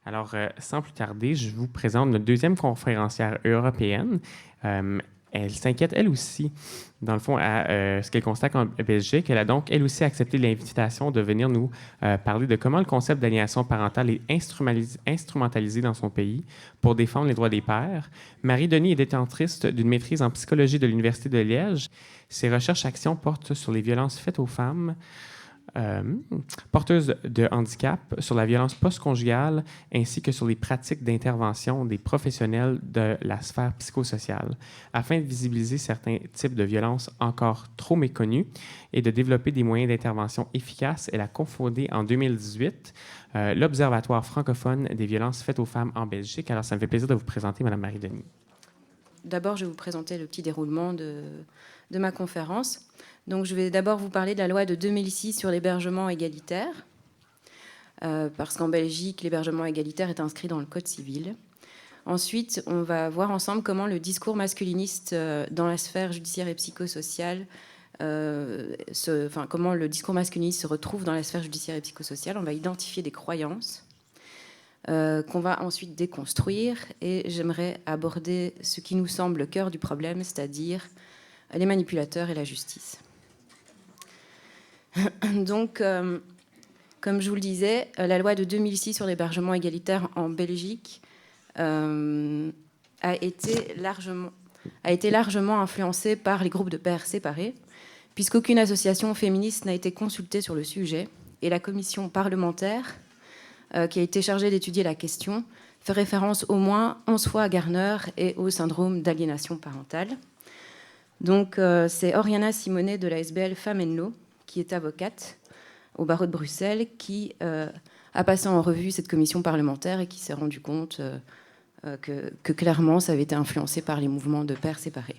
Alors, sans plus tarder, je vous présente notre deuxième conférencière européenne. Elle s'inquiète, elle aussi, dans le fond, à ce qu'elle constate en Belgique. Elle a donc, elle aussi, accepté l'invitation de venir nous parler de comment le concept d'aliénation parentale est instrumentalisé dans son pays pour défendre les droits des pères. Marie Denis est détentrice d'une maîtrise en psychologie de l'Université de Liège. Ses recherches-actions portent sur les violences faites aux femmes, euh, porteuses de handicap, sur la violence postconjugale, ainsi que sur les pratiques d'intervention des professionnels de la sphère psychosociale, afin de visibiliser certains types de violences encore trop méconnus et de développer des moyens d'intervention efficaces. Elle a cofondé en 2018 l'Observatoire francophone des violences faites aux femmes en Belgique. Alors, ça me fait plaisir de vous présenter Mme Marie Denis. D'abord, je vais vous présenter le petit déroulement de ma conférence. Donc, je vais d'abord vous parler de la loi de 2006 sur l'hébergement égalitaire, parce qu'en Belgique, l'hébergement égalitaire est inscrit dans le Code civil. Ensuite, on va voir ensemble comment le discours masculiniste dans la sphère judiciaire et psychosociale, comment le discours masculiniste se retrouve dans la sphère judiciaire et psychosociale. On va identifier des croyances qu'on va ensuite déconstruire, et j'aimerais aborder ce qui nous semble le cœur du problème, c'est-à-dire les manipulateurs et la justice. Donc, comme je vous le disais, la loi de 2006 sur l'hébergement égalitaire en Belgique a été largement influencée par les groupes de pères séparés, puisqu'aucune association féministe n'a été consultée sur le sujet, et la commission parlementaire qui a été chargée d'étudier la question fait référence au moins 11 fois à Garner et au syndrome d'aliénation parentale. Donc, c'est Oriana Simonet de la SBL Femmes & Law, qui est avocate au barreau de Bruxelles, qui a passé en revue cette commission parlementaire et qui s'est rendu compte que clairement, ça avait été influencé par les mouvements de pères séparés.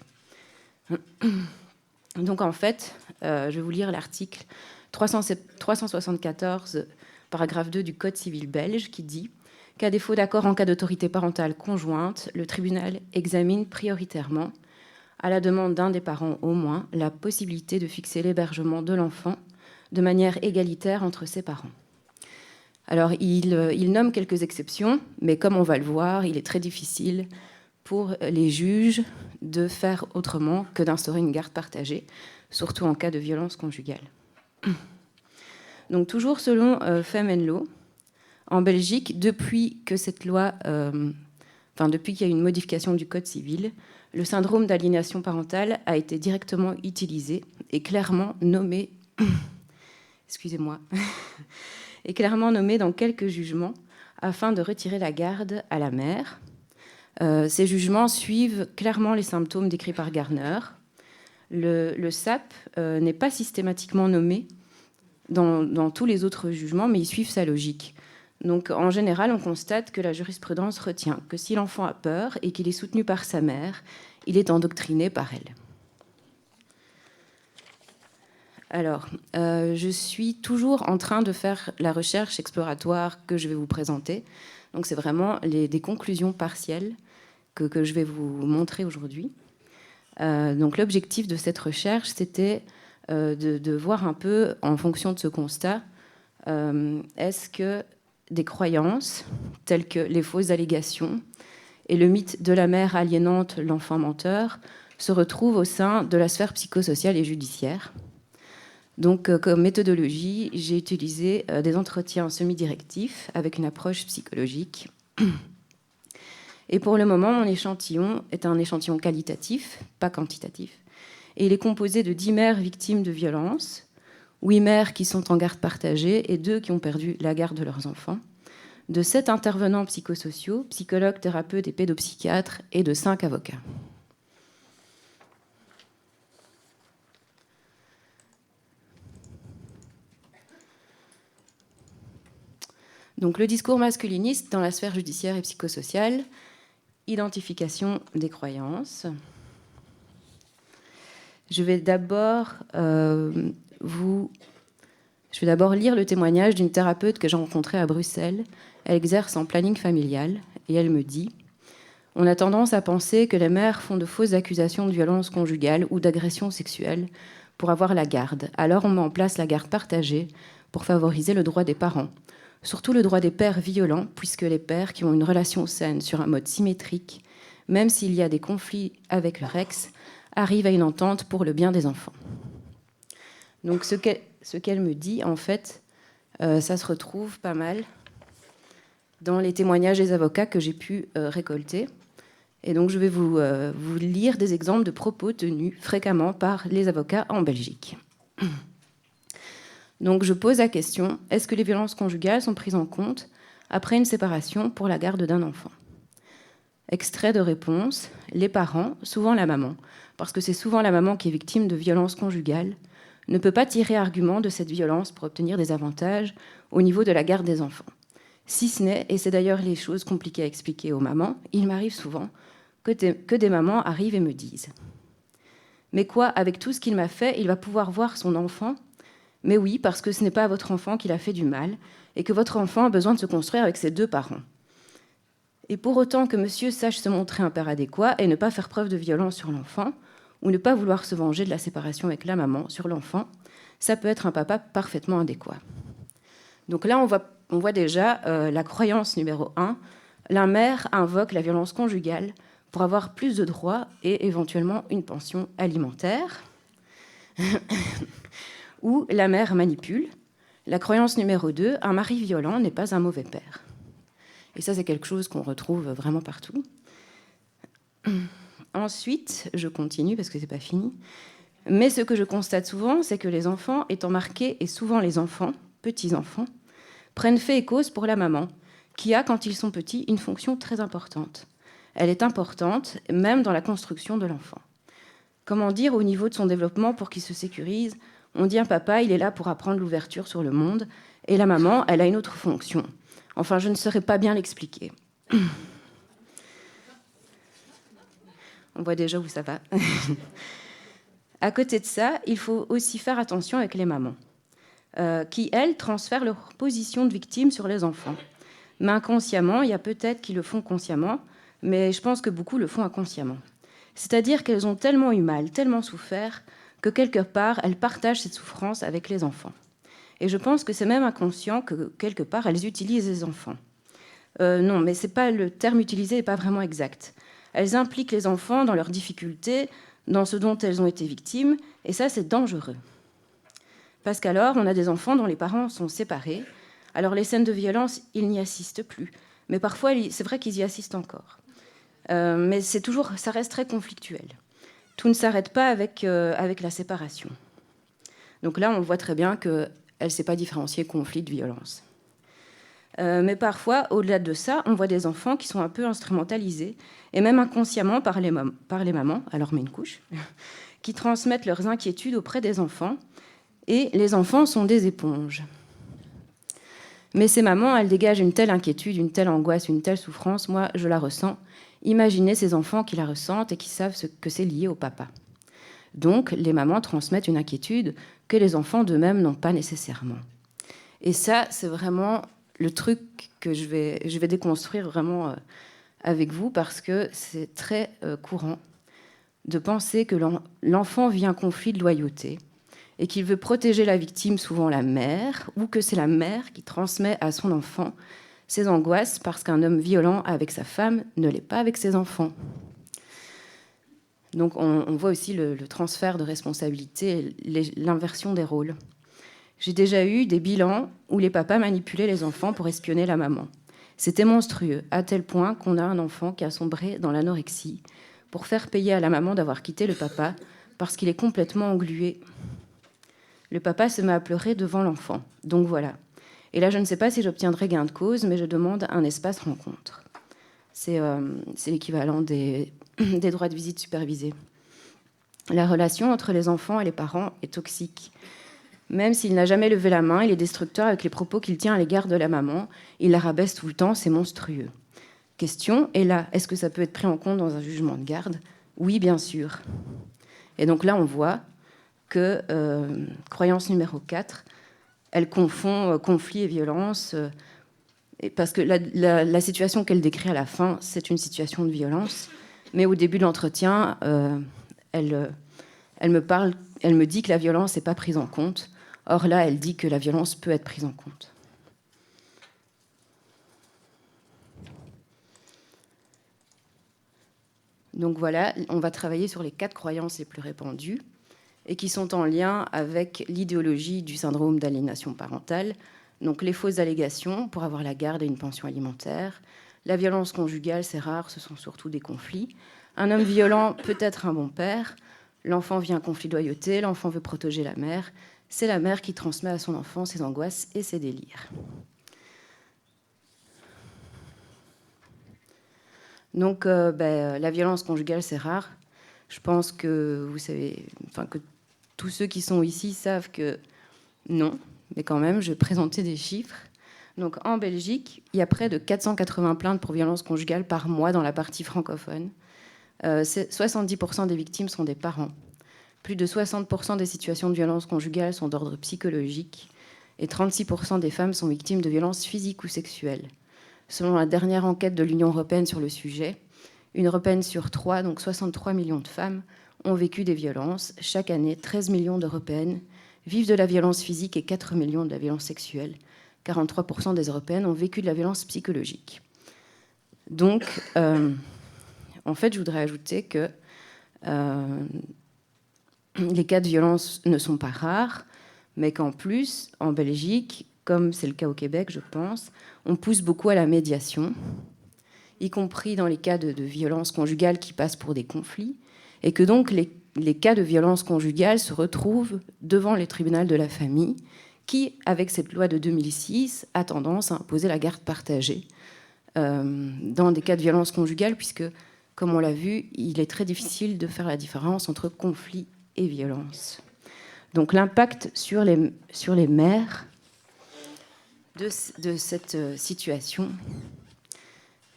Donc, en fait, je vais vous lire l'article 374, paragraphe 2 du Code civil belge, qui dit qu'à défaut d'accord en cas d'autorité parentale conjointe, le tribunal examine prioritairement, à la demande d'un des parents au moins, la possibilité de fixer l'hébergement de l'enfant de manière égalitaire entre ses parents. Alors, il nomme quelques exceptions, mais comme on va le voir, il est très difficile pour les juges de faire autrement que d'instaurer une garde partagée, surtout en cas de violence conjugale. Donc, toujours selon Femmes & Law, en Belgique, depuis que cette loi, depuis qu'il y a eu une modification du Code civil, le syndrome d'aliénation parentale a été directement utilisé et clairement nommé, excusez-moi, est clairement nommé dans quelques jugements afin de retirer la garde à la mère. Ces jugements suivent clairement les symptômes décrits par Garner. Le SAP n'est pas systématiquement nommé dans tous les autres jugements, mais ils suivent sa logique. Donc, en général, on constate que la jurisprudence retient que si l'enfant a peur et qu'il est soutenu par sa mère, il est endoctriné par elle. Alors, je suis toujours en train de faire la recherche exploratoire que je vais vous présenter. Donc, c'est vraiment des conclusions partielles que je vais vous montrer aujourd'hui. Donc, l'objectif de cette recherche, c'était de voir un peu, en fonction de ce constat, est-ce que des croyances telles que les fausses allégations et le mythe de la mère aliénante, l'enfant menteur, se retrouvent au sein de la sphère psychosociale et judiciaire. Donc, comme méthodologie, j'ai utilisé des entretiens semi-directifs avec une approche psychologique. Et pour le moment, mon échantillon est un échantillon qualitatif, pas quantitatif. Et il est composé de 10 mères victimes de violences, 8 mères qui sont en garde partagée et 2 qui ont perdu la garde de leurs enfants, de 7 intervenants psychosociaux, psychologues, thérapeutes et pédopsychiatres, et de 5 avocats. Donc, le discours masculiniste dans la sphère judiciaire et psychosociale, identification des croyances. Je vais d'abord lire le témoignage d'une thérapeute que j'ai rencontrée à Bruxelles. Elle exerce en planning familial et elle me dit « On a tendance à penser que les mères font de fausses accusations de violence conjugale ou d'agression sexuelle pour avoir la garde. Alors on met en place la garde partagée pour favoriser le droit des parents. Surtout le droit des pères violents, puisque les pères qui ont une relation saine sur un mode symétrique, même s'il y a des conflits avec leur ex, arrivent à une entente pour le bien des enfants. Donc ce qu'elle me dit, en fait, ça se retrouve pas mal dans les témoignages des avocats que j'ai pu récolter. Et donc je vais vous lire des exemples de propos tenus fréquemment par les avocats en Belgique. Donc je pose la question, est-ce que les violences conjugales sont prises en compte après une séparation pour la garde d'un enfant ? Extrait de réponse, les parents, souvent la maman, parce que c'est souvent la maman qui est victime de violences conjugales, ne peut pas tirer argument de cette violence pour obtenir des avantages au niveau de la garde des enfants. Si ce n'est, et c'est d'ailleurs les choses compliquées à expliquer aux mamans, il m'arrive souvent que des mamans arrivent et me disent « Mais quoi, avec tout ce qu'il m'a fait, il va pouvoir voir son enfant ? Mais oui, parce que ce n'est pas à votre enfant qu'il a fait du mal, et que votre enfant a besoin de se construire avec ses deux parents. Et pour autant que monsieur sache se montrer un père adéquat et ne pas faire preuve de violence sur l'enfant, ou ne pas vouloir se venger de la séparation avec la maman sur l'enfant, ça peut être un papa parfaitement adéquat. » Donc là, on voit déjà la croyance numéro 1. La mère invoque la violence conjugale pour avoir plus de droits et éventuellement une pension alimentaire. Ou la mère manipule. La croyance numéro 2, un mari violent n'est pas un mauvais père. Et ça, c'est quelque chose qu'on retrouve vraiment partout. Ensuite, je continue parce que c'est pas fini. Mais ce que je constate souvent, c'est que les enfants étant marqués, et souvent les enfants, petits-enfants, prennent fait et cause pour la maman, qui a, quand ils sont petits, une fonction très importante. Elle est importante, même dans la construction de l'enfant. Comment dire, au niveau de son développement, pour qu'il se sécurise, on dit un papa, il est là pour apprendre l'ouverture sur le monde, et la maman, elle a une autre fonction. Enfin, je ne saurais pas bien l'expliquer. On voit déjà où ça va. À côté de ça, il faut aussi faire attention avec les mamans, qui, elles, transfèrent leur position de victime sur les enfants. Mais inconsciemment, il y a peut-être qui le font consciemment, mais je pense que beaucoup le font inconsciemment. C'est-à-dire qu'elles ont tellement eu mal, tellement souffert, que quelque part, elles partagent cette souffrance avec les enfants. Et je pense que c'est même inconscient que quelque part, elles utilisent les enfants. Non, mais c'est pas, le terme utilisé n'est pas vraiment exact. Elles impliquent les enfants dans leurs difficultés, dans ce dont elles ont été victimes, et ça, c'est dangereux. Parce qu'alors, on a des enfants dont les parents sont séparés. Alors, les scènes de violence, ils n'y assistent plus. Mais parfois, c'est vrai qu'ils y assistent encore. Mais ça reste très conflictuel. Tout ne s'arrête pas avec la séparation. Donc là, on voit très bien qu'elle ne sait pas différencier conflit de violence. Mais parfois, au-delà de ça, on voit des enfants qui sont un peu instrumentalisés, et même inconsciemment par les mamans, alors mets une couche, qui transmettent leurs inquiétudes auprès des enfants, et les enfants sont des éponges. Mais ces mamans, elles dégagent une telle inquiétude, une telle angoisse, une telle souffrance, moi, je la ressens. Imaginez ces enfants qui la ressentent et qui savent que c'est lié au papa. Donc, les mamans transmettent une inquiétude que les enfants d'eux-mêmes n'ont pas nécessairement. Et ça, c'est vraiment le truc que je vais déconstruire vraiment avec vous, parce que c'est très courant de penser que l'enfant vit un conflit de loyauté et qu'il veut protéger la victime, souvent la mère, ou que c'est la mère qui transmet à son enfant ses angoisses parce qu'un homme violent avec sa femme ne l'est pas avec ses enfants. Donc on voit aussi le transfert de responsabilité, l'inversion des rôles. J'ai déjà eu des bilans où les papas manipulaient les enfants pour espionner la maman. C'était monstrueux, à tel point qu'on a un enfant qui a sombré dans l'anorexie pour faire payer à la maman d'avoir quitté le papa parce qu'il est complètement englué. Le papa se met à pleurer devant l'enfant. Donc voilà. Et là, je ne sais pas si j'obtiendrai gain de cause, mais je demande un espace rencontre. C'est l'équivalent des droits de visite supervisés. La relation entre les enfants et les parents est toxique. Même s'il n'a jamais levé la main, il est destructeur avec les propos qu'il tient à l'égard de la maman. Il la rabaisse tout le temps, c'est monstrueux. Question, et là, est-ce que ça peut être pris en compte dans un jugement de garde ? Oui, bien sûr. Et donc là, on voit que, croyance numéro 4, elle confond conflit et violence, parce que la situation qu'elle décrit à la fin, c'est une situation de violence. Mais au début de l'entretien, elle me dit que la violence n'est pas prise en compte. Or là, elle dit que la violence peut être prise en compte. Donc voilà, on va travailler sur les 4 croyances les plus répandues et qui sont en lien avec l'idéologie du syndrome d'aliénation parentale. Donc les fausses allégations pour avoir la garde et une pension alimentaire. La violence conjugale, c'est rare, ce sont surtout des conflits. Un homme violent peut être un bon père. L'enfant vit un conflit de loyauté, l'enfant veut protéger la mère. C'est la mère qui transmet à son enfant ses angoisses et ses délires. Donc la violence conjugale, c'est rare. Je pense que vous savez, que tous ceux qui sont ici savent que non, mais quand même, je vais présenter des chiffres. Donc en Belgique, il y a près de 480 plaintes pour violence conjugale par mois dans la partie francophone. 70% des victimes sont des parents. Plus de 60% des situations de violence conjugale sont d'ordre psychologique. Et 36% des femmes sont victimes de violences physiques ou sexuelles. Selon la dernière enquête de l'Union européenne sur le sujet, une Européenne sur 3, donc 63 millions de femmes, ont vécu des violences. Chaque année, 13 millions d'Européennes vivent de la violence physique et 4 millions de la violence sexuelle. 43% des Européennes ont vécu de la violence psychologique. Donc, en fait, je voudrais ajouter que les cas de violence ne sont pas rares, mais qu'en plus, en Belgique, comme c'est le cas au Québec, je pense, on pousse beaucoup à la médiation, y compris dans les cas de violence conjugale qui passent pour des conflits, et que donc les cas de violence conjugale se retrouvent devant les tribunaux de la famille, qui, avec cette loi de 2006, a tendance à imposer la garde partagée dans des cas de violence conjugale, puisque, comme on l'a vu, il est très difficile de faire la différence entre conflit et violence. Donc l'impact sur les mères de cette situation,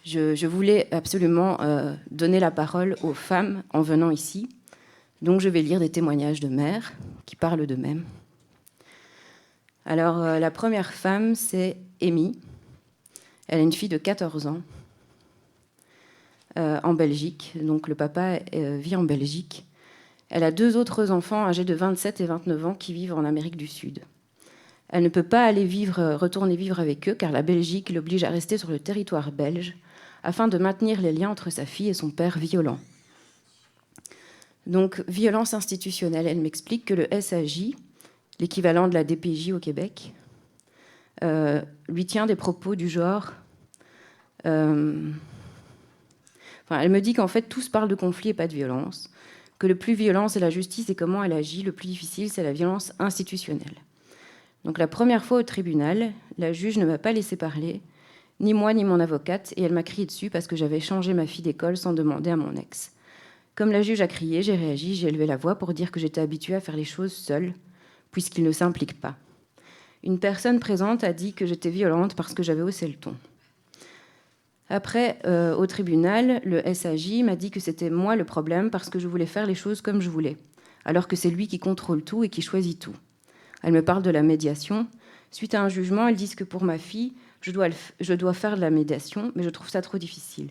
je voulais absolument donner la parole aux femmes en venant ici. Donc je vais lire des témoignages de mères qui parlent d'eux-mêmes. Alors la première femme, c'est Amy. Elle a une fille de 14 ans en Belgique. Donc le papa vit en Belgique. Elle a 2 autres enfants âgés de 27 et 29 ans qui vivent en Amérique du Sud. Elle ne peut pas retourner vivre avec eux car la Belgique l'oblige à rester sur le territoire belge afin de maintenir les liens entre sa fille et son père violent. Donc, violence institutionnelle. Elle m'explique que le SAJ, l'équivalent de la DPJ au Québec, lui tient des propos du genre... elle me dit qu'en fait, tous parlent de conflit et pas de violence, que le plus violent, c'est la justice et comment elle agit, le plus difficile, c'est la violence institutionnelle. Donc la première fois au tribunal, la juge ne m'a pas laissé parler, ni moi ni mon avocate, et elle m'a crié dessus parce que j'avais changé ma fille d'école sans demander à mon ex. Comme la juge a crié, j'ai réagi, j'ai élevé la voix pour dire que j'étais habituée à faire les choses seule, puisqu'il ne s'implique pas. Une personne présente a dit que j'étais violente parce que j'avais haussé le ton. Après, au tribunal, le SAJ m'a dit que c'était moi le problème parce que je voulais faire les choses comme je voulais, alors que c'est lui qui contrôle tout et qui choisit tout. Elle me parle de la médiation. Suite à un jugement, elles disent que pour ma fille, je dois faire de la médiation, mais je trouve ça trop difficile.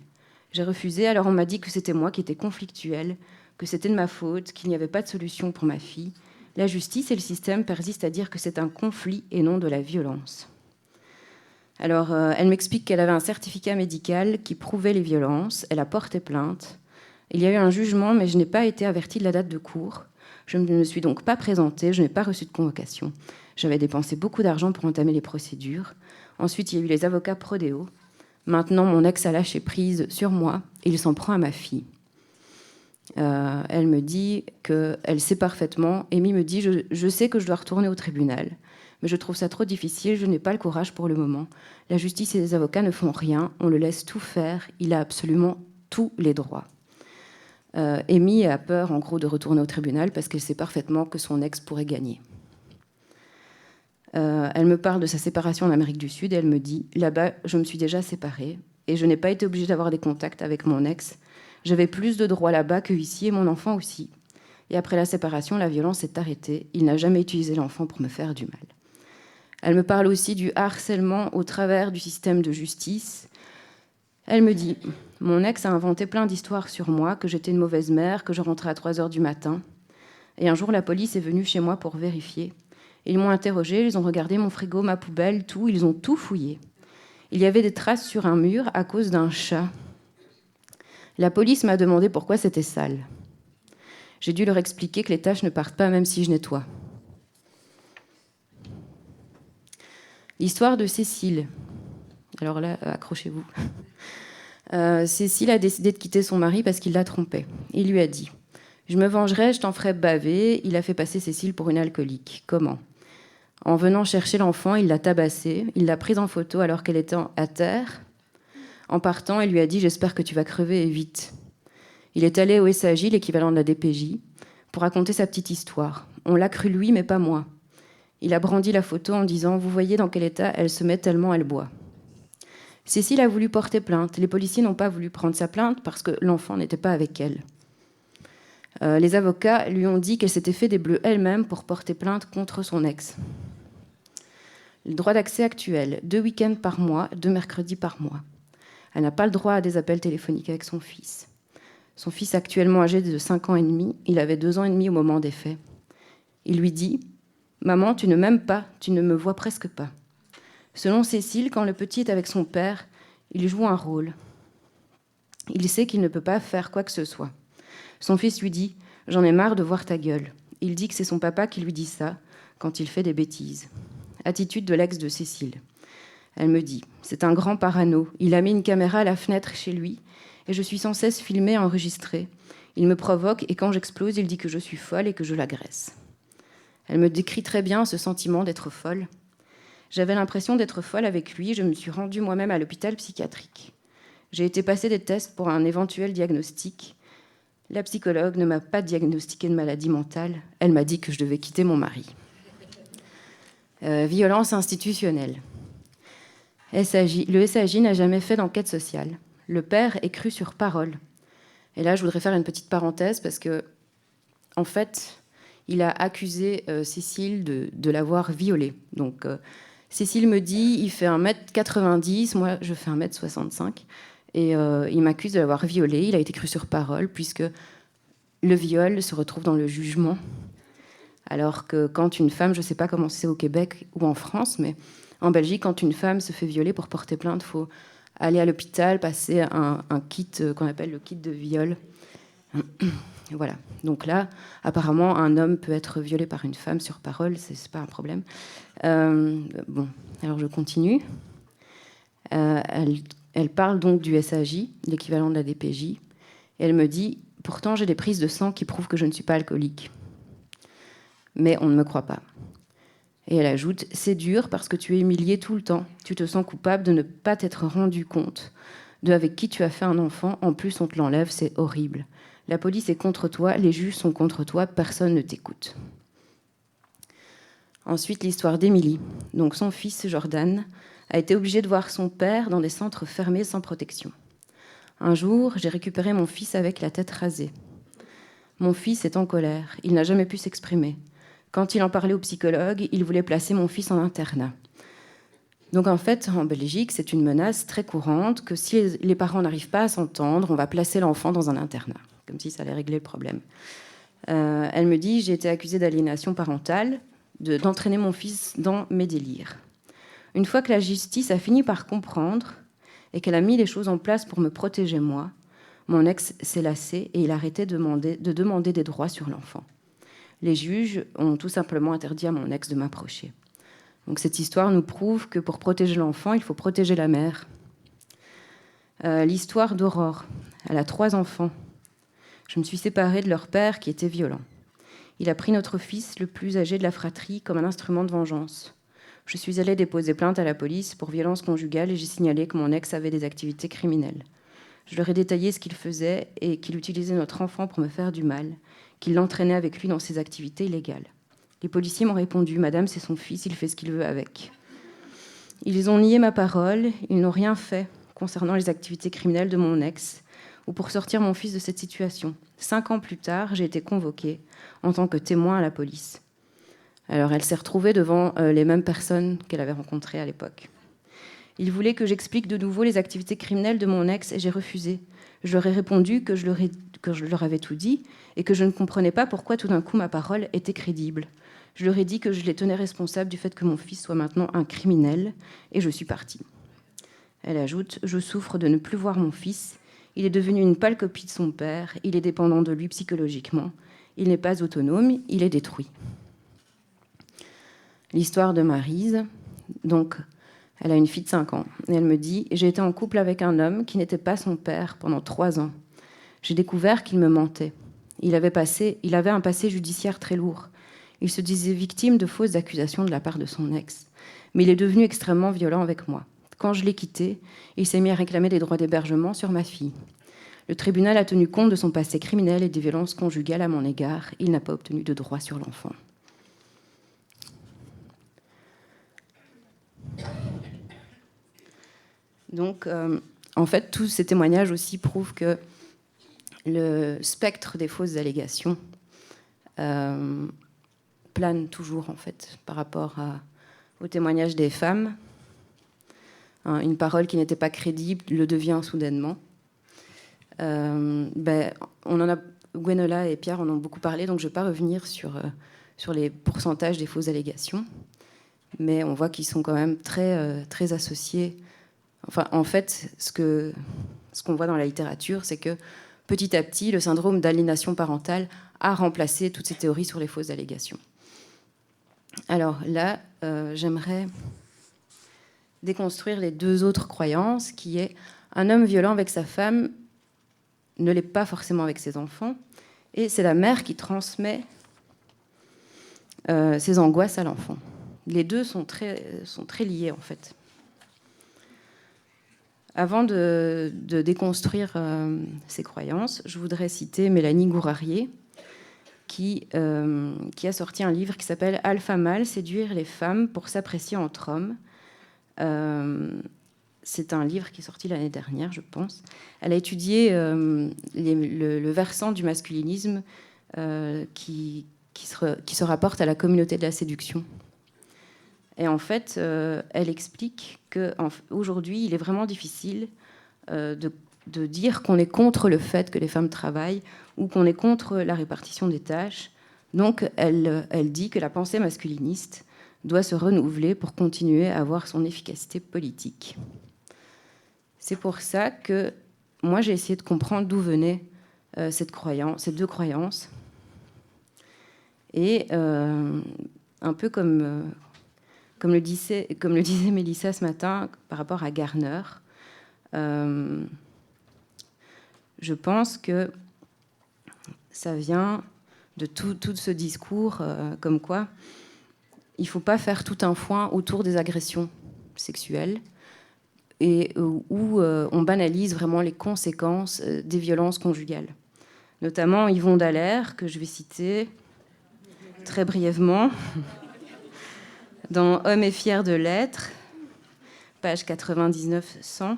J'ai refusé, alors on m'a dit que c'était moi qui étais conflictuelle, que c'était de ma faute, qu'il n'y avait pas de solution pour ma fille. La justice et le système persistent à dire que c'est un conflit et non de la violence. Alors, elle m'explique qu'elle avait un certificat médical qui prouvait les violences. Elle a porté plainte. Il y a eu un jugement, mais je n'ai pas été avertie de la date de cours. Je ne me suis donc pas présentée, je n'ai pas reçu de convocation. J'avais dépensé beaucoup d'argent pour entamer les procédures. Ensuite, il y a eu les avocats Prodeo. Maintenant, mon ex a lâché prise sur moi et il s'en prend à ma fille. Elle me dit qu'elle sait parfaitement. Amy me dit je sais que je dois retourner au tribunal, mais je trouve ça trop difficile, je n'ai pas le courage pour le moment. La justice et les avocats ne font rien, on le laisse tout faire, il a absolument tous les droits. Amy a peur, en gros, de retourner au tribunal parce qu'elle sait parfaitement que son ex pourrait gagner. Elle me parle de sa séparation en Amérique du Sud et elle me dit « Là-bas, je me suis déjà séparée et je n'ai pas été obligée d'avoir des contacts avec mon ex. J'avais plus de droits là-bas que ici et mon enfant aussi. Et après la séparation, la violence s'est arrêtée. Il n'a jamais utilisé l'enfant pour me faire du mal. » Elle me parle aussi du harcèlement au travers du système de justice. Elle me dit « Mon ex a inventé plein d'histoires sur moi, que j'étais une mauvaise mère, que je rentrais à 3h du matin. Et un jour, la police est venue chez moi pour vérifier. Ils m'ont interrogée, ils ont regardé mon frigo, ma poubelle, tout, ils ont tout fouillé. Il y avait des traces sur un mur à cause d'un chat. La police m'a demandé pourquoi c'était sale. J'ai dû leur expliquer que les taches ne partent pas même si je nettoie. L'histoire de Cécile. Alors là, accrochez-vous. Cécile a décidé de quitter son mari parce qu'il la trompait. Il lui a dit « Je me vengerai, je t'en ferai baver ». Il a fait passer Cécile pour une alcoolique. Comment ? En venant chercher l'enfant, il l'a tabassée, il l'a prise en photo alors qu'elle était à terre. En partant, il lui a dit « J'espère que tu vas crever et vite ». Il est allé au SAJ, l'équivalent de la DPJ, pour raconter sa petite histoire. On l'a cru lui, mais pas moi. Il a brandi la photo en disant « Vous voyez dans quel état elle se met tellement elle boit ». Cécile a voulu porter plainte. Les policiers n'ont pas voulu prendre sa plainte parce que l'enfant n'était pas avec elle. Les avocats lui ont dit qu'elle s'était fait des bleus elle-même pour porter plainte contre son ex. Le droit d'accès actuel, 2 week-ends par mois, 2 mercredis par mois. Elle n'a pas le droit à des appels téléphoniques avec son fils. Son fils, actuellement âgé de 5 ans et demi, il avait 2 ans et demi au moment des faits. Il lui dit « Maman, tu ne m'aimes pas, tu ne me vois presque pas ». Selon Cécile, quand le petit est avec son père, il joue un rôle. Il sait qu'il ne peut pas faire quoi que ce soit. Son fils lui dit « J'en ai marre de voir ta gueule ». Il dit que c'est son papa qui lui dit ça quand il fait des bêtises. Attitude de l'ex de Cécile. Elle me dit « C'est un grand parano. Il a mis une caméra à la fenêtre chez lui et je suis sans cesse filmée et enregistrée. Il me provoque et quand j'explose, il dit que je suis folle et que je l'agresse. » Elle me décrit très bien ce sentiment d'être folle. J'avais l'impression d'être folle avec lui, je me suis rendue moi-même à l'hôpital psychiatrique. J'ai été passer des tests pour un éventuel diagnostic. La psychologue ne m'a pas diagnostiqué de maladie mentale, elle m'a dit que je devais quitter mon mari. Violence institutionnelle. Le SAJ n'a jamais fait d'enquête sociale. Le père est cru sur parole. Et là, je voudrais faire une petite parenthèse parce que, en fait, il a accusé Cécile de l'avoir violée. Donc, Cécile me dit, il fait 1m90, moi je fais 1m65, et il m'accuse de l'avoir violée. Il a été cru sur parole, puisque le viol se retrouve dans le jugement. Alors que quand une femme, je ne sais pas comment c'est au Québec ou en France, mais en Belgique, quand une femme se fait violer pour porter plainte, il faut aller à l'hôpital, passer un kit qu'on appelle le kit de viol. Voilà. Donc là, apparemment, un homme peut être violé par une femme sur parole, c'est pas un problème. Bon, alors je continue. Elle parle donc du SAJ, l'équivalent de la DPJ, et elle me dit « Pourtant, j'ai des prises de sang qui prouvent que je ne suis pas alcoolique. Mais on ne me croit pas. » Et elle ajoute « C'est dur parce que tu es humiliée tout le temps. Tu te sens coupable de ne pas t'être rendu compte de avec qui tu as fait un enfant. En plus, on te l'enlève, c'est horrible. La police est contre toi, les juges sont contre toi, personne ne t'écoute. » Ensuite, l'histoire d'Émilie. Donc son fils, Jordan, a été obligé de voir son père dans des centres fermés sans protection. Un jour, j'ai récupéré mon fils avec la tête rasée. Mon fils est en colère, il n'a jamais pu s'exprimer. Quand il en parlait au psychologue, il voulait placer mon fils en internat. Donc en fait, en Belgique, c'est une menace très courante que si les parents n'arrivent pas à s'entendre, on va placer l'enfant dans un internat, comme si ça allait régler le problème. Elle me dit, j'ai été accusée d'aliénation parentale, d'entraîner mon fils dans mes délires. Une fois que la justice a fini par comprendre et qu'elle a mis les choses en place pour me protéger moi, mon ex s'est lassé et il a arrêté de demander des droits sur l'enfant. Les juges ont tout simplement interdit à mon ex de m'approcher. Donc cette histoire nous prouve que pour protéger l'enfant, il faut protéger la mère. L'histoire d'Aurore. Elle a 3 enfants. Je me suis séparée de leur père qui était violent. Il a pris notre fils, le plus âgé de la fratrie, comme un instrument de vengeance. Je suis allée déposer plainte à la police pour violence conjugale et j'ai signalé que mon ex avait des activités criminelles. Je leur ai détaillé ce qu'il faisait et qu'il utilisait notre enfant pour me faire du mal, qu'il l'entraînait avec lui dans ses activités illégales. Les policiers m'ont répondu « Madame, c'est son fils, il fait ce qu'il veut avec ». Ils ont nié ma parole, ils n'ont rien fait concernant les activités criminelles de mon ex ou pour sortir mon fils de cette situation. 5 ans plus tard, j'ai été convoquée en tant que témoin à la police. Alors, elle s'est retrouvée devant les mêmes personnes qu'elle avait rencontrées à l'époque. Ils voulaient que j'explique de nouveau les activités criminelles de mon ex et j'ai refusé. Je leur ai répondu que je leur avais tout dit et que je ne comprenais pas pourquoi tout d'un coup ma parole était crédible. Je leur ai dit que je les tenais responsables du fait que mon fils soit maintenant un criminel et je suis partie. Elle ajoute « Je souffre de ne plus voir mon fils. Il est devenu une pâle copie de son père. Il est dépendant de lui psychologiquement. Il n'est pas autonome. Il est détruit. L'histoire de Maryse. Donc, elle a une fille de 5 ans. Et elle me dit « J'ai été en couple avec un homme qui n'était pas son père pendant 3 ans. J'ai découvert qu'il me mentait. Il avait un passé judiciaire très lourd. Il se disait victime de fausses accusations de la part de son ex. Mais il est devenu extrêmement violent avec moi. Quand je l'ai quitté, il s'est mis à réclamer des droits d'hébergement sur ma fille. Le tribunal a tenu compte de son passé criminel et des violences conjugales à mon égard. Il n'a pas obtenu de droit sur l'enfant. » Donc, en fait, tous ces témoignages aussi prouvent que le spectre des fausses allégations plane toujours, en fait, par rapport au témoignage des femmes. Une parole qui n'était pas crédible le devient soudainement. Gwenola et Pierre en ont beaucoup parlé, donc je ne vais pas revenir sur les pourcentages des fausses allégations, mais on voit qu'ils sont quand même très associés. Enfin, en fait, ce qu'on voit dans la littérature, c'est que petit à petit, le syndrome d'aliénation parentale a remplacé toutes ces théories sur les fausses allégations. Alors là, j'aimerais déconstruire les 2 autres croyances, qui est un homme violent avec sa femme ne l'est pas forcément avec ses enfants, et c'est la mère qui transmet ses angoisses à l'enfant. Les 2 sont très liés, en fait. Avant de déconstruire ces croyances, je voudrais citer Mélanie Gourarier, qui a sorti un livre qui s'appelle « Alpha Male, séduire les femmes pour s'apprécier entre hommes ». C'est un livre qui est sorti l'année dernière, je pense. Elle a étudié le versant du masculinisme qui se rapporte à la communauté de la séduction. Et en fait, elle explique qu'aujourd'hui, il est vraiment difficile de dire qu'on est contre le fait que les femmes travaillent ou qu'on est contre la répartition des tâches. Donc, elle dit que la pensée masculiniste doit se renouveler pour continuer à avoir son efficacité politique. C'est pour ça que moi, j'ai essayé de comprendre d'où venaient ces 2 croyances. Et un peu comme le disait Mélissa ce matin par rapport à Garner, je pense que ça vient de tout ce discours comme quoi il ne faut pas faire tout un foin autour des agressions sexuelles et où on banalise vraiment les conséquences des violences conjugales. Notamment Yvon Dallaire, que je vais citer très brièvement, dans « Homme est fier de l'être », page 99-100,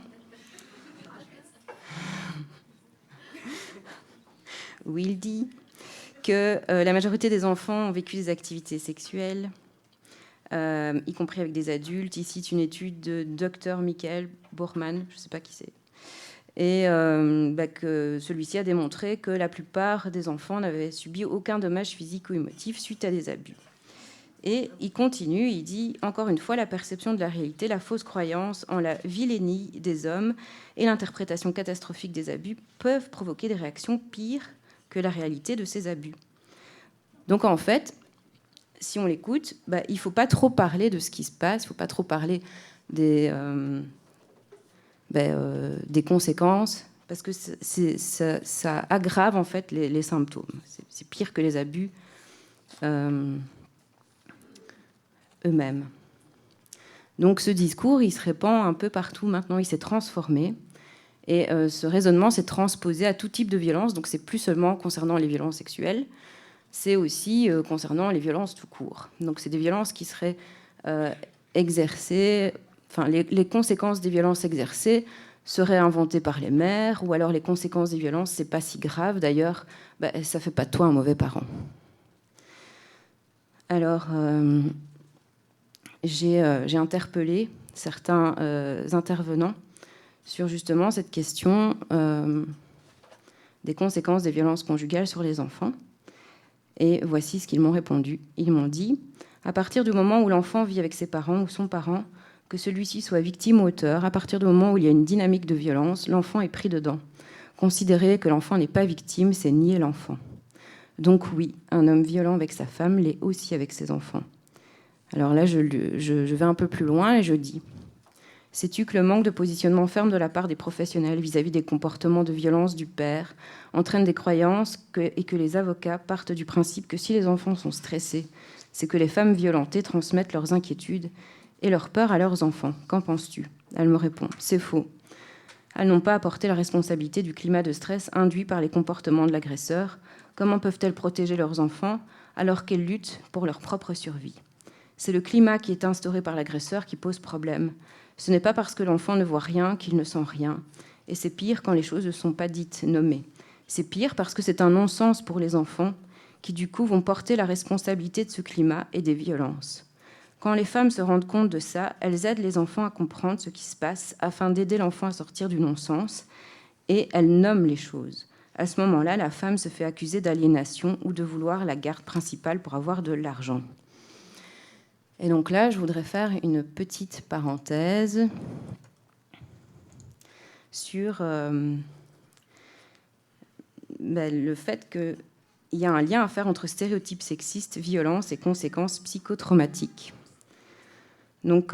où il dit que la majorité des enfants ont vécu des activités sexuelles, y compris avec des adultes. Il cite une étude de Dr Michael Bormann, je ne sais pas qui c'est, et que celui-ci a démontré que la plupart des enfants n'avaient subi aucun dommage physique ou émotif suite à des abus. Et il continue, il dit « Encore une fois, la perception de la réalité, la fausse croyance en la vilainie des hommes et l'interprétation catastrophique des abus peuvent provoquer des réactions pires que la réalité de ces abus. » Donc en fait, si on l'écoute, il ne faut pas trop parler de ce qui se passe, il ne faut pas trop parler des conséquences, parce que ça aggrave en fait les symptômes. C'est pire que les abus eux-mêmes. Donc ce discours, il se répand un peu partout maintenant, il s'est transformé. Et ce raisonnement s'est transposé à tout type de violence. Donc c'est plus seulement concernant les violences sexuelles, c'est aussi concernant les violences tout court. Donc c'est des violences qui seraient exercées, enfin les conséquences des violences exercées seraient inventées par les mères, ou alors les conséquences des violences, c'est pas si grave. D'ailleurs, ça fait pas de toi un mauvais parent. Alors, j'ai interpellé certains intervenants sur justement cette question des conséquences des violences conjugales sur les enfants. Et voici ce qu'ils m'ont répondu. Ils m'ont dit « À partir du moment où l'enfant vit avec ses parents ou son parent, que celui-ci soit victime ou auteur, à partir du moment où il y a une dynamique de violence, l'enfant est pris dedans. Considérer que l'enfant n'est pas victime, c'est nier l'enfant. Donc oui, un homme violent avec sa femme l'est aussi avec ses enfants. Alors là, je vais un peu plus loin et je dis: sais-tu que le manque de positionnement ferme de la part des professionnels vis-à-vis des comportements de violence du père entraîne des croyances et que les avocats partent du principe que si les enfants sont stressés, c'est que les femmes violentées transmettent leurs inquiétudes et leurs peurs à leurs enfants. Qu'en penses-tu ? Elle me répond: c'est faux. Elles n'ont pas à porter la responsabilité du climat de stress induit par les comportements de l'agresseur. Comment peuvent-elles protéger leurs enfants alors qu'elles luttent pour leur propre survie ? C'est le climat qui est instauré par l'agresseur qui pose problème. Ce n'est pas parce que l'enfant ne voit rien qu'il ne sent rien. Et c'est pire quand les choses ne sont pas dites, nommées. C'est pire parce que c'est un non-sens pour les enfants qui, du coup, vont porter la responsabilité de ce climat et des violences. Quand les femmes se rendent compte de ça, elles aident les enfants à comprendre ce qui se passe afin d'aider l'enfant à sortir du non-sens et elles nomment les choses. À ce moment-là, la femme se fait accuser d'aliénation ou de vouloir la garde principale pour avoir de l'argent. Et donc là, je voudrais faire une petite parenthèse sur le fait qu'il y a un lien à faire entre stéréotypes sexistes, violence et conséquences psychotraumatiques. Donc,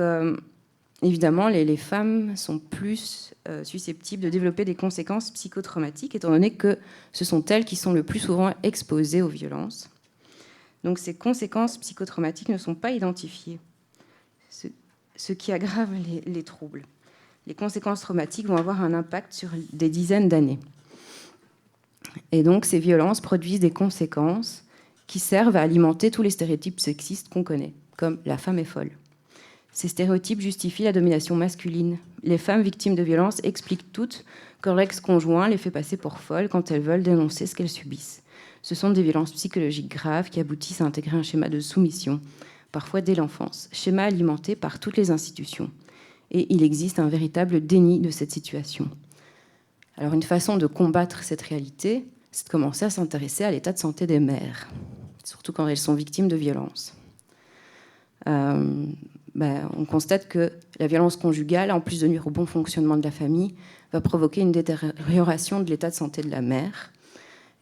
évidemment, les femmes sont plus susceptibles de développer des conséquences psychotraumatiques, étant donné que ce sont elles qui sont le plus souvent exposées aux violences. Donc, ces conséquences psychotraumatiques ne sont pas identifiées, ce qui aggrave les troubles. Les conséquences traumatiques vont avoir un impact sur des dizaines d'années. Et donc, ces violences produisent des conséquences qui servent à alimenter tous les stéréotypes sexistes qu'on connaît, comme la femme est folle. Ces stéréotypes justifient la domination masculine. Les femmes victimes de violences expliquent toutes que leur ex-conjoint les fait passer pour folles quand elles veulent dénoncer ce qu'elles subissent. Ce sont des violences psychologiques graves qui aboutissent à intégrer un schéma de soumission, parfois dès l'enfance, schéma alimenté par toutes les institutions. Et il existe un véritable déni de cette situation. Alors une façon de combattre cette réalité, c'est de commencer à s'intéresser à l'état de santé des mères, surtout quand elles sont victimes de violences. On constate que la violence conjugale, en plus de nuire au bon fonctionnement de la famille, va provoquer une détérioration de l'état de santé de la mère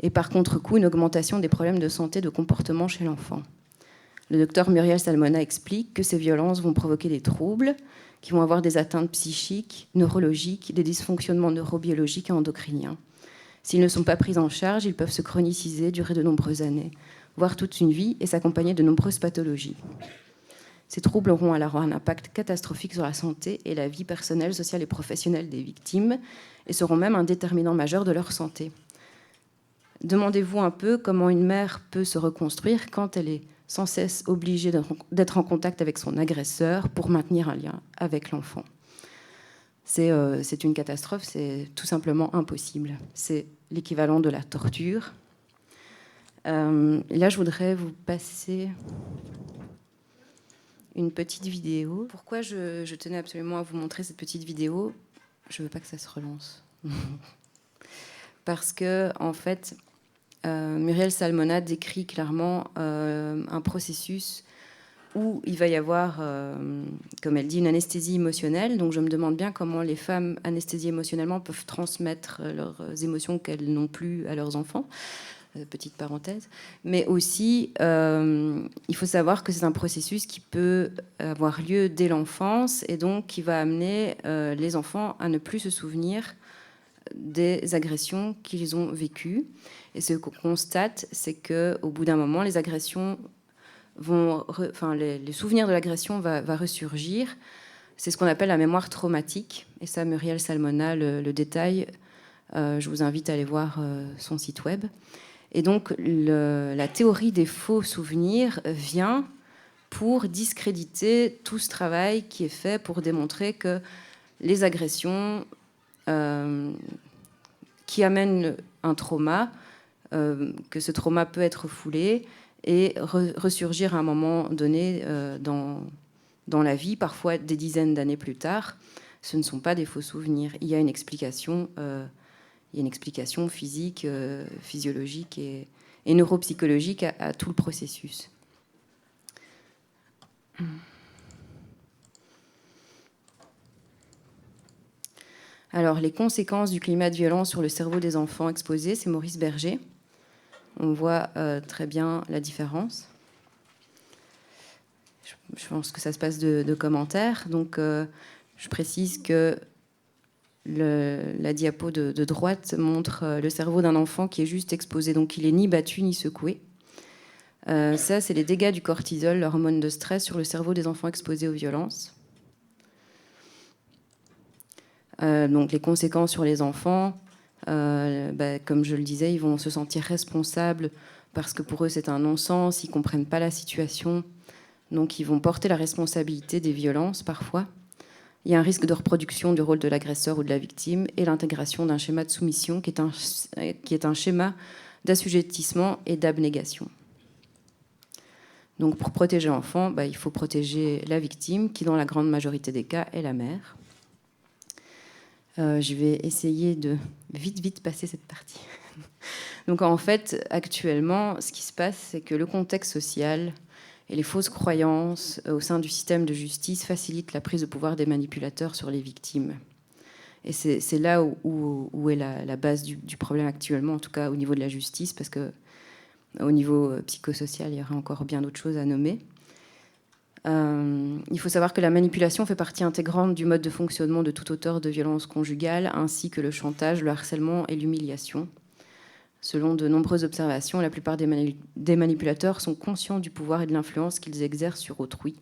et par contre-coup une augmentation des problèmes de santé de comportement chez l'enfant. Le docteur Muriel Salmona explique que ces violences vont provoquer des troubles qui vont avoir des atteintes psychiques, neurologiques, des dysfonctionnements neurobiologiques et endocriniens. S'ils ne sont pas pris en charge, ils peuvent se chroniciser, durer de nombreuses années, voire toute une vie et s'accompagner de nombreuses pathologies. Ces troubles auront alors un impact catastrophique sur la santé et la vie personnelle, sociale et professionnelle des victimes et seront même un déterminant majeur de leur santé. Demandez-vous un peu comment une mère peut se reconstruire quand elle est sans cesse obligée d'être en contact avec son agresseur pour maintenir un lien avec l'enfant. C'est une catastrophe, c'est tout simplement impossible. C'est l'équivalent de la torture. Là, je voudrais vous passer une petite vidéo. Pourquoi je tenais absolument à vous montrer cette petite vidéo ? Je ne veux pas que ça se relance. Parce que, en fait, Muriel Salmona décrit clairement un processus où il va y avoir, comme elle dit, une anesthésie émotionnelle. Donc je me demande bien comment les femmes anesthésiées émotionnellement peuvent transmettre leurs émotions qu'elles n'ont plus à leurs enfants. Petite parenthèse. Mais aussi, il faut savoir que c'est un processus qui peut avoir lieu dès l'enfance et donc qui va amener les enfants à ne plus se souvenir des agressions qu'ils ont vécues. Et ce qu'on constate, c'est qu'au bout d'un moment, les agressions les souvenirs de l'agression va ressurgir. C'est ce qu'on appelle la mémoire traumatique. Et ça, Muriel Salmona le détaille. Je vous invite à aller voir son site web. Et donc, la théorie des faux souvenirs vient pour discréditer tout ce travail qui est fait pour démontrer que les agressions qui amènent un trauma, que ce trauma peut être foulé et ressurgir à un moment donné dans la vie, parfois des dizaines d'années plus tard. Ce ne sont pas des faux souvenirs. Il y a une explication. Il y a une explication physique, physiologique et neuropsychologique à tout le processus. Alors, les conséquences du climat de violence sur le cerveau des enfants exposés, c'est Maurice Berger. On voit très bien la différence. Je pense que ça se passe de commentaires. Donc, je précise que la diapo de droite montre le cerveau d'un enfant qui est juste exposé. Donc, il n'est ni battu ni secoué. Ça, c'est les dégâts du cortisol, l'hormone de stress, sur le cerveau des enfants exposés aux violences. Donc, les conséquences sur les enfants, comme je le disais, ils vont se sentir responsables parce que pour eux, c'est un non-sens, ils ne comprennent pas la situation. Donc, ils vont porter la responsabilité des violences, parfois. Il y a un risque de reproduction du rôle de l'agresseur ou de la victime et l'intégration d'un schéma de soumission qui est un schéma d'assujettissement et d'abnégation. Donc, pour protéger l'enfant, il faut protéger la victime, qui, dans la grande majorité des cas, est la mère. Je vais essayer de vite passer cette partie. Donc, en fait, actuellement, ce qui se passe, c'est que le contexte social et les fausses croyances au sein du système de justice facilitent la prise de pouvoir des manipulateurs sur les victimes. Et c'est là où est la base du problème actuellement, en tout cas au niveau de la justice, parce qu'au niveau psychosocial, il y aurait encore bien d'autres choses à nommer. Il faut savoir que la manipulation fait partie intégrante du mode de fonctionnement de tout auteur de violence conjugale, ainsi que le chantage, le harcèlement et l'humiliation. Selon de nombreuses observations, la plupart des manipulateurs sont conscients du pouvoir et de l'influence qu'ils exercent sur autrui,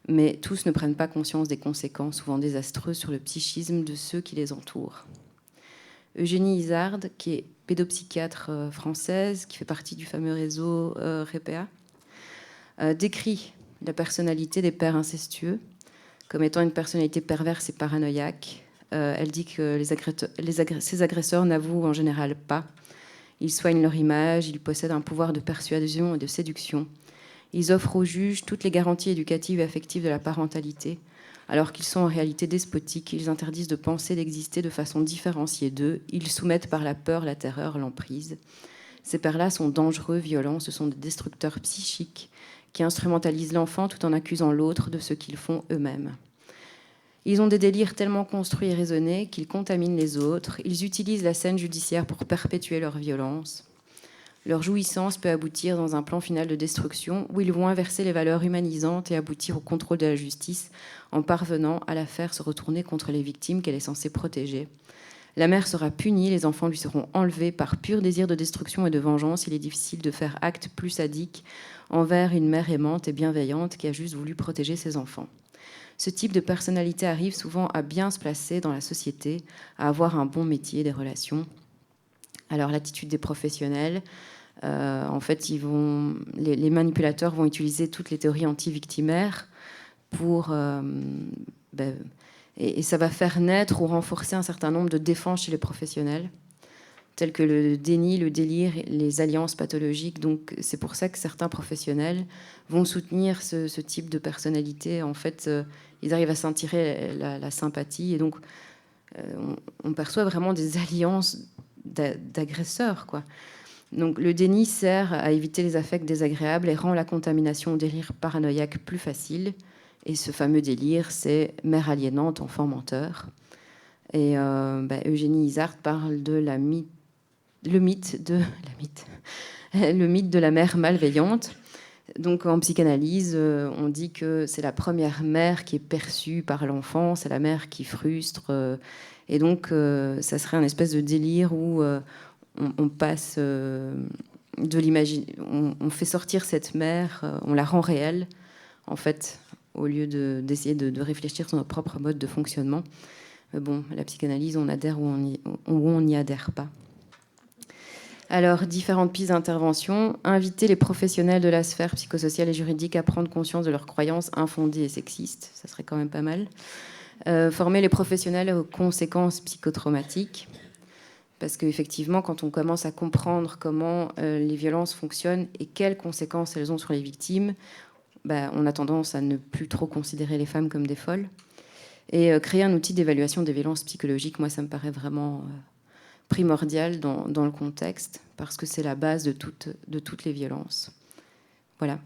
mais tous ne prennent pas conscience des conséquences, souvent désastreuses, sur le psychisme de ceux qui les entourent. Eugénie Izard, qui est pédopsychiatre française, qui fait partie du fameux réseau REPEA, décrit la personnalité des pères incestueux comme étant une personnalité perverse et paranoïaque. Elle dit que ces agresseurs n'avouent en général pas. Ils soignent leur image, ils possèdent un pouvoir de persuasion et de séduction. Ils offrent aux juges toutes les garanties éducatives et affectives de la parentalité, alors qu'ils sont en réalité despotiques. Ils interdisent de penser, d'exister de façon différenciée d'eux. Ils soumettent par la peur, la terreur, l'emprise. Ces pères-là sont dangereux, violents, ce sont des destructeurs psychiques qui instrumentalisent l'enfant tout en accusant l'autre de ce qu'ils font eux-mêmes. Ils ont des délires tellement construits et raisonnés qu'ils contaminent les autres. Ils utilisent la scène judiciaire pour perpétuer leur violence. Leur jouissance peut aboutir dans un plan final de destruction où ils vont inverser les valeurs humanisantes et aboutir au contrôle de la justice en parvenant à la faire se retourner contre les victimes qu'elle est censée protéger. La mère sera punie, les enfants lui seront enlevés par pur désir de destruction et de vengeance. Il est difficile de faire acte plus sadique envers une mère aimante et bienveillante qui a juste voulu protéger ses enfants. Ce type de personnalité arrive souvent à bien se placer dans la société, à avoir un bon métier, des relations. Alors l'attitude des professionnels, en fait, les manipulateurs vont utiliser toutes les théories anti-victimaires pour... et ça va faire naître ou renforcer un certain nombre de défenses chez les professionnels, tels que le déni, le délire, les alliances pathologiques. Donc c'est pour ça que certains professionnels vont soutenir ce type de personnalité. En fait, ils arrivent à s'en tirer la sympathie. Et donc, on perçoit vraiment des alliances d'agresseurs, quoi. Donc le déni sert à éviter les affects désagréables et rend la contamination au délire paranoïaque plus facile. Et ce fameux délire, c'est mère aliénante, enfant menteur. Et Eugénie Izard parle de le mythe de la mère malveillante. Donc en psychanalyse, on dit que c'est la première mère qui est perçue par l'enfant, c'est la mère qui frustre. Et donc ça serait un espèce de délire où on passe de l'imagine, on fait sortir cette mère, on la rend réelle, en fait, au lieu d'essayer de réfléchir sur notre propre mode de fonctionnement. Mais bon, la psychanalyse, on adhère ou on n'y adhère pas. Alors, différentes pistes d'intervention. Inviter les professionnels de la sphère psychosociale et juridique à prendre conscience de leurs croyances infondées et sexistes. Ça serait quand même pas mal. Former les professionnels aux conséquences psychotraumatiques. Parce qu'effectivement, quand on commence à comprendre comment les violences fonctionnent et quelles conséquences elles ont sur les victimes, on a tendance à ne plus trop considérer les femmes comme des folles. Et créer un outil d'évaluation des violences psychologiques, moi, ça me paraît vraiment primordial dans le contexte, parce que c'est la base de toutes les violences. Voilà.